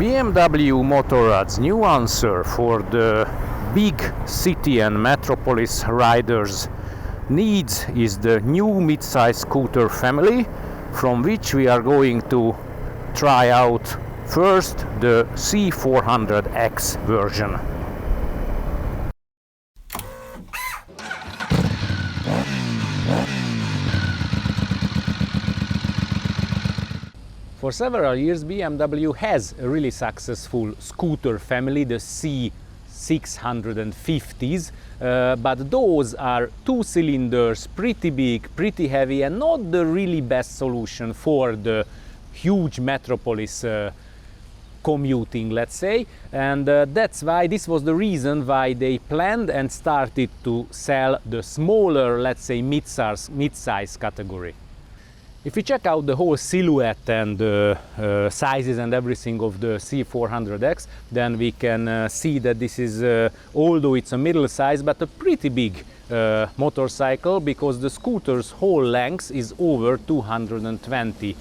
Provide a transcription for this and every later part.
BMW Motorrad's new answer for the big city and metropolis riders' needs is the new mid-size scooter family, from which we are going to try out first the C400X version. For several years BMW has a really successful scooter family, the C650s, but those are two cylinders, pretty big, pretty heavy, and not the really best solution for the huge metropolis commuting, let's say. And that's why this was the reason why they planned and started to sell the smaller, let's say, mid-size category. If we check out the whole silhouette and sizes and everything of the C400X, then we can see that this is, although it's a middle size, but a pretty big motorcycle, because the scooter's whole length is over 220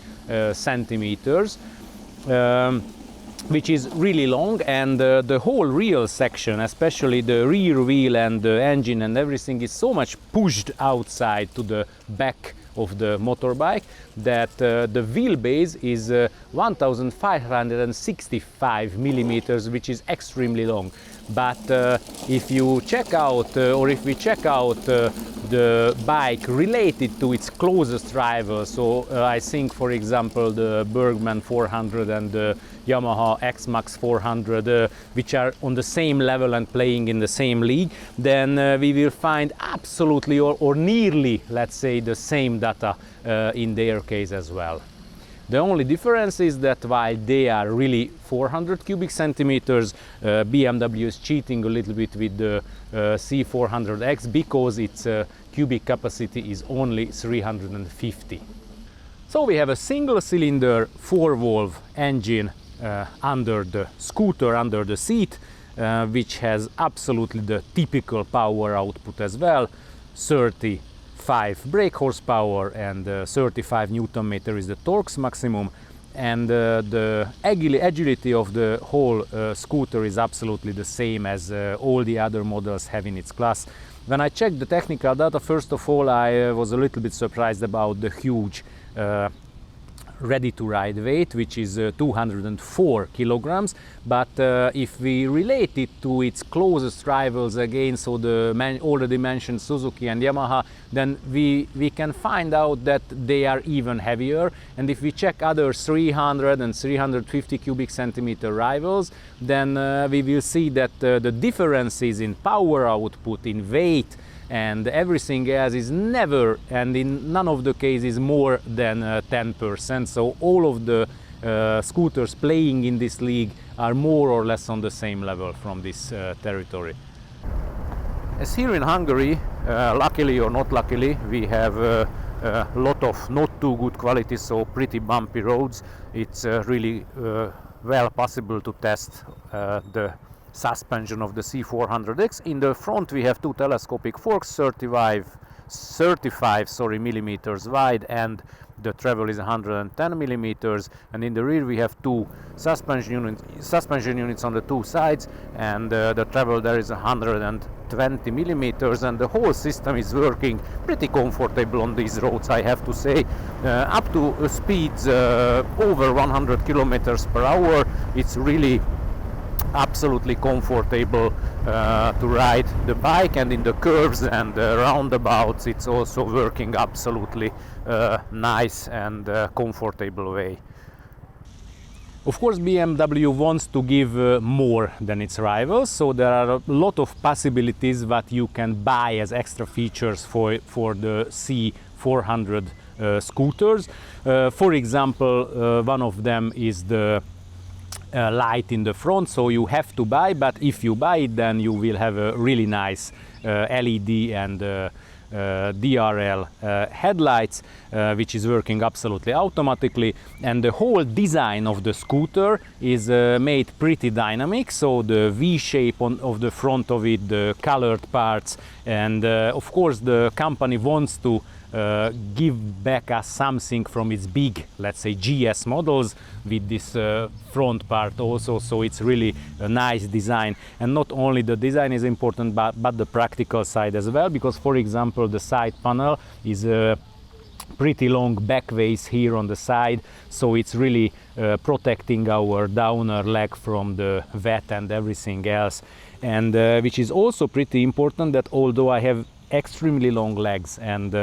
centimeters, which is really long, and the whole rear section, especially the rear wheel and the engine and everything, is so much pushed outside to the back of the motorbike that the wheelbase is 1565 millimeters, which is extremely long. But if you check out or if we check out the bike related to its closest rivals, so I think, for example, the Bergman 400 and the Yamaha X-Max 400, which are on the same level and playing in the same league, then we will find absolutely or nearly, let's say, the same data in their case as well. The only difference is that while they are really 400 cubic centimeters, BMW is cheating a little bit with the C400X, because its cubic capacity is only 350. So we have a single cylinder 4-valve engine under the scooter, under the seat, which has absolutely the typical power output as well. 35 brake horsepower and 35 Newton meter is the torque maximum, and the agility of the whole scooter is absolutely the same as all the other models have in its class. When I checked the technical data, first of all, I was a little bit surprised about the huge ready-to-ride weight, which is 204 kilograms, but if we relate it to its closest rivals again, so the already mentioned Suzuki and Yamaha, then we can find out that they are even heavier. And if we check other 300 and 350 cubic centimeter rivals, then we will see that the differences in power output, in weight, and everything else is never, and in none of the cases, more than 10%. So all of the scooters playing in this league are more or less on the same level from this territory. As here in Hungary, luckily or not luckily, we have a lot of not too good quality, so pretty bumpy roads. It's really well possible to test the suspension of the C400X. In the front we have two telescopic forks, 35 millimeters wide, and the travel is 110 millimeters. And in the rear we have two suspension units on the two sides, and the travel there is 120 millimeters, and the whole system is working pretty comfortable on these roads, I have to say. Up to speeds over 100 kilometers per hour, it's really absolutely comfortable to ride the bike, and in the curves and roundabouts it's also working absolutely nice and comfortable way. Of course, BMW wants to give more than its rivals, so there are a lot of possibilities that you can buy as extra features for the C400 scooters. For example, one of them is the light in the front, so you have to buy, but if you buy it, then you will have a really nice LED and DRL headlights, which is working absolutely automatically. And the whole design of the scooter is made pretty dynamic, so the V shape of the front of it, the colored parts, and of course the company wants to give back us something from its big, let's say, GS models with this front part also. So it's really a nice design, and not only the design is important, but the practical side as well, because for example the side panel is pretty long backways here on the side, so it's really protecting our downer leg from the wet and everything else. And which is also pretty important, that although I have extremely long legs, and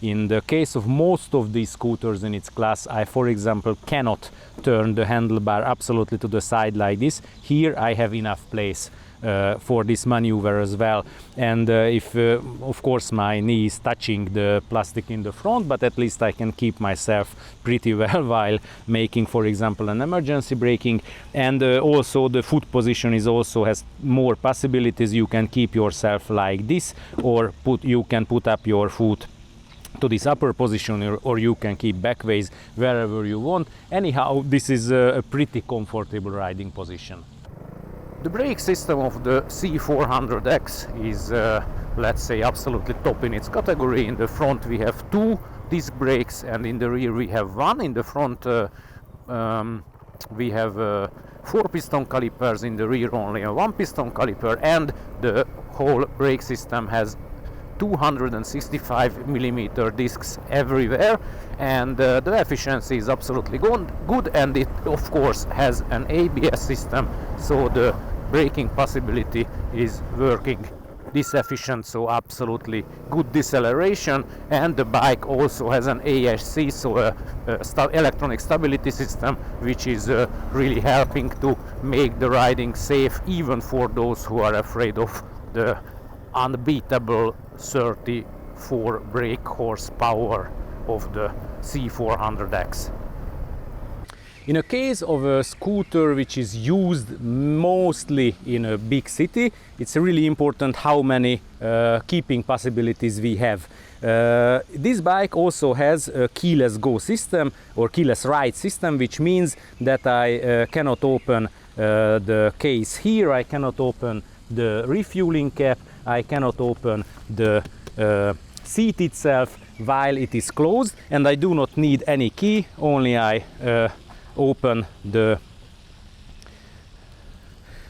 in the case of most of these scooters in its class, I for example cannot turn the handlebar absolutely to the side like this. Here I have enough place for this maneuver as well. And if of course my knee is touching the plastic in the front, but at least I can keep myself pretty well while making, for example, an emergency braking. And also the foot position is also has more possibilities. You can keep yourself like this, or you can put up your foot to this upper position, or you can keep backways wherever you want. Anyhow, this is a pretty comfortable riding position. The brake system of the C400X is, let's say, absolutely top in its category. In the front we have 2 disc brakes, and in the rear we have 1. In the front we have 4 piston calipers, in the rear only a 1 piston caliper, and the whole brake system has 265mm discs everywhere, and the efficiency is absolutely good, and it of course has an ABS system, so the braking possibility is working this efficient, so absolutely good deceleration. And the bike also has an ASC, so a electronic stability system, which is really helping to make the riding safe, even for those who are afraid of the unbeatable 34 brake horsepower of the C400X. In a case of a scooter which is used mostly in a big city, it's really important how many keeping possibilities we have. This bike also has a keyless go system, or keyless ride system, which means that I cannot open the case here, I cannot open the refueling cap, I cannot open the seat itself while it is closed, and I do not need any key, only I open the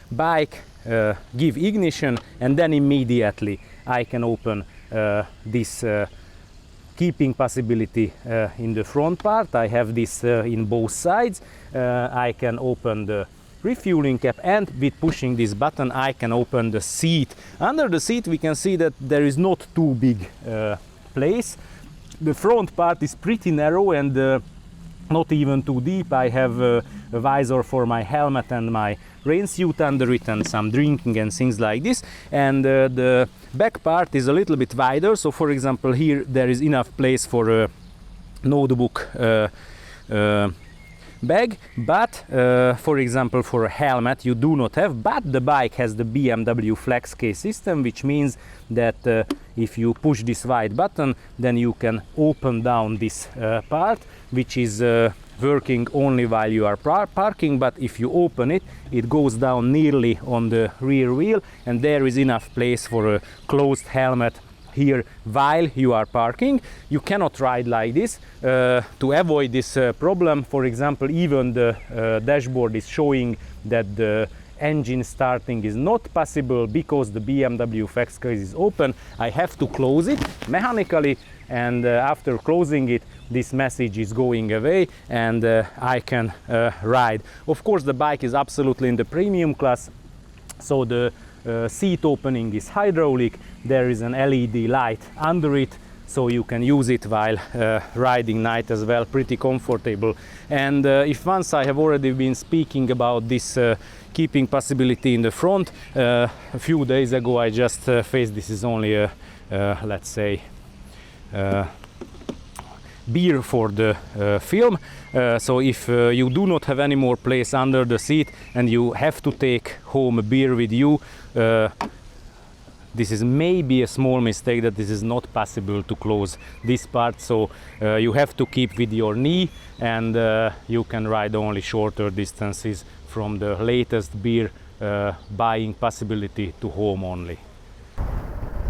bike, give ignition, and then immediately I can open this keeping possibility in the front part. I have this in both sides. I can open the refueling cap, and with pushing this button I can open the seat. Under the seat we can see that there is not too big place. The front part is pretty narrow and not even too deep. I have a visor for my helmet and my rain suit under it, and some drinking and things like this. And the back part is a little bit wider, so for example here there is enough place for a notebook bag, but for example for a helmet you do not have. But the bike has the BMW flex case system, which means that if you push this white button, then you can open down this part, which is working only while you are parking, but if you open it, it goes down nearly on the rear wheel, and there is enough place for a closed helmet here while you are parking. You cannot ride like this. To avoid this problem, for example, even the dashboard is showing that the engine starting is not possible because the BMW flex case is open. I have to close it mechanically, and after closing it, this message is going away, and I can ride. Of course, the bike is absolutely in the premium class, so the seat opening is hydraulic. There is an LED light under it, so you can use it while riding night as well, pretty comfortable. And if once I have already been speaking about this keeping possibility in the front, a few days ago I just faced, this is only a let's say beer for the film. So if you do not have any more place under the seat and you have to take home a beer with you, this is maybe a small mistake, that this is not possible to close this part, so you have to keep with your knee, and you can ride only shorter distances from the latest beer buying possibility to home only.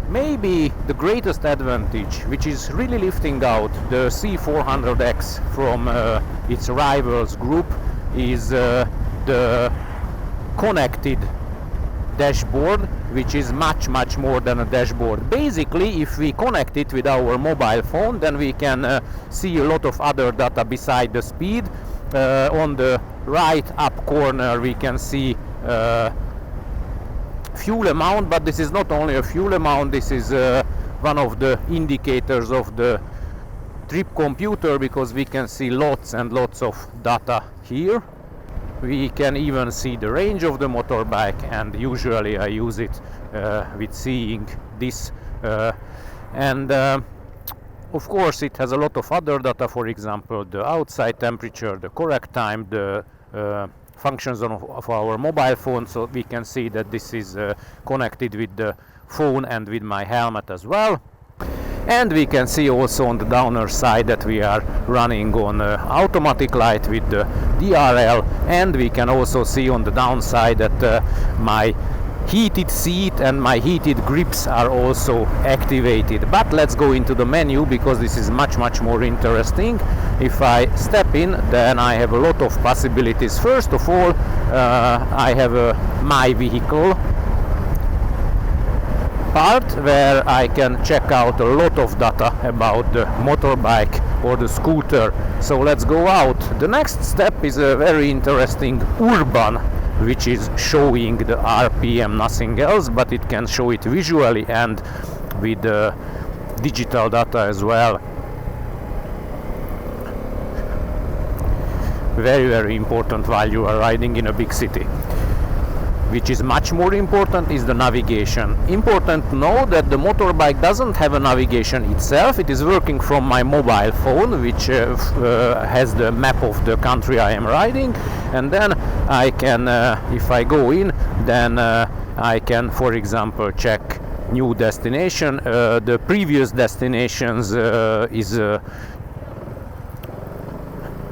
Maybe the greatest advantage, which is really lifting out the C400X from its rivals group, is the connected dashboard, which is much more than a dashboard. Basically, if we connect it with our mobile phone, then we can see a lot of other data beside the speed. On the right up corner we can see fuel amount, but this is not only a fuel amount, this is one of the indicators of the trip computer, because we can see lots and lots of data here. We can even see the range of the motorbike, and usually I use it with seeing this and of course it has a lot of other data, for example the outside temperature, the correct time, the functions of our mobile phone, so we can see that this is connected with the phone and with my helmet as well. And we can see also on the downer side that we are running on automatic light with the DRL, and we can also see on the downside that my heated seat and my heated grips are also activated. But let's go into the menu, because this is much more interesting. If I step in, then I have a lot of possibilities. First of all, I have my vehicle part where I can check out a lot of data about the motorbike or the scooter. So let's go out. The next step is a very interesting urban, which is showing the RPM, nothing else, but it can show it visually and with digital data as well. Very important while you are riding in a big city. Which is much more important is the navigation. Important to know that the motorbike doesn't have a navigation itself. It is working from my mobile phone, which has the map of the country I am riding, and then I can, if I go in, then I can, for example, check new destination. The previous destinations is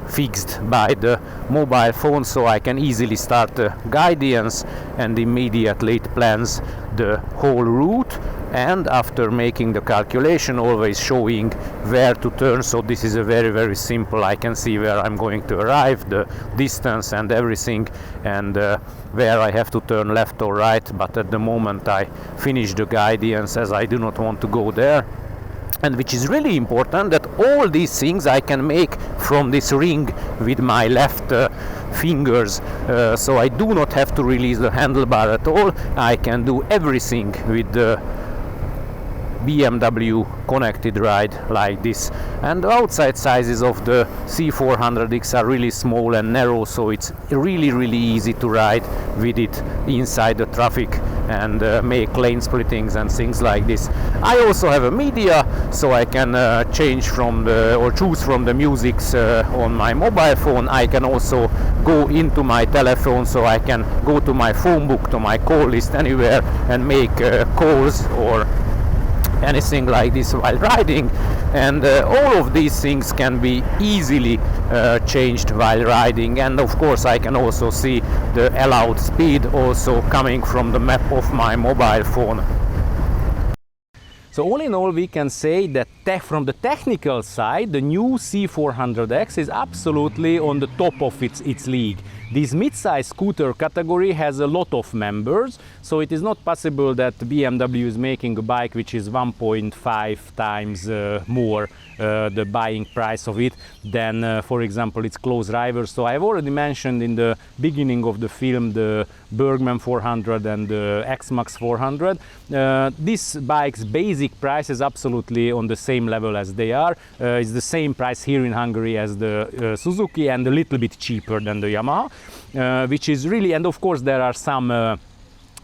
fixed by the mobile phone, so I can easily start the guidance and immediately it plans the whole route, and after making the calculation always showing where to turn. So this is a very simple. I can see where I'm going to arrive, the distance and everything, and where I have to turn left or right, but at the moment I finish the guidance as I do not want to go there. And which is really important, that all these things I can make from this ring with my left fingers, so I do not have to release the handlebar at all. I can do everything with the BMW connected ride like this. And the outside sizes of the C400X are really small and narrow, so it's really easy to ride with it inside the traffic and make lane splittings and things like this. I also have a media, so I can change from the, or choose from the musics on my mobile phone. I can also go into my telephone, so I can go to my phone book, to my call list anywhere and make calls or anything like this while riding. And all of these things can be easily changed while riding. And of course I can also see the allowed speed also coming from the map of my mobile phone. So all in all, we can say that from the technical side, the new C400X is absolutely on the top of its league. This mid-size scooter category has a lot of members, so it is not possible that BMW is making a bike which is 1.5 times more the buying price of it than, for example, its close rivals. So I've already mentioned in the beginning of the film the Bergman 400 and the X-Max 400. This bike's basic price is absolutely on the same level as they are. It's the same price here in Hungary as the Suzuki, and a little bit cheaper than the Yamaha, which is really, and of course there are some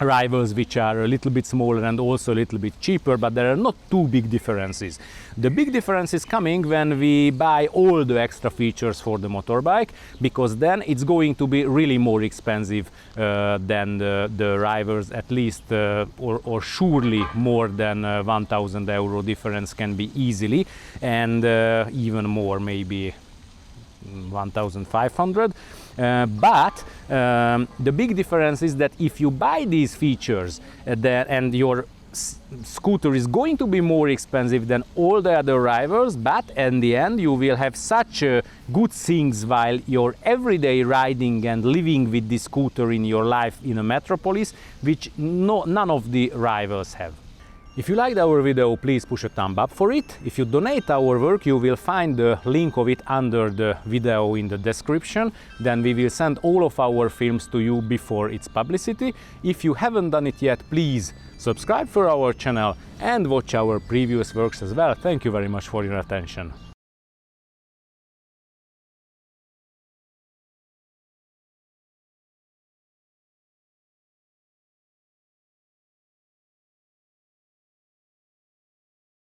rivals which are a little bit smaller and also a little bit cheaper, but there are not too big differences. The big difference is coming when we buy all the extra features for the motorbike, because then it's going to be really more expensive than the rivals, at least or surely more than €1,000 difference can be easily, and even more, maybe 1,500. But the big difference is that if you buy these features and your scooter is going to be more expensive than all the other rivals, but in the end you will have such good things while you're everyday riding and living with this scooter in your life in a metropolis, which none of the rivals have. If you liked our video, please push a thumb up for it. If you donate our work, you will find the link of it under the video in the description. Then we will send all of our films to you before its publicity. If you haven't done it yet, please subscribe for our channel and watch our previous works as well. Thank you very much for your attention.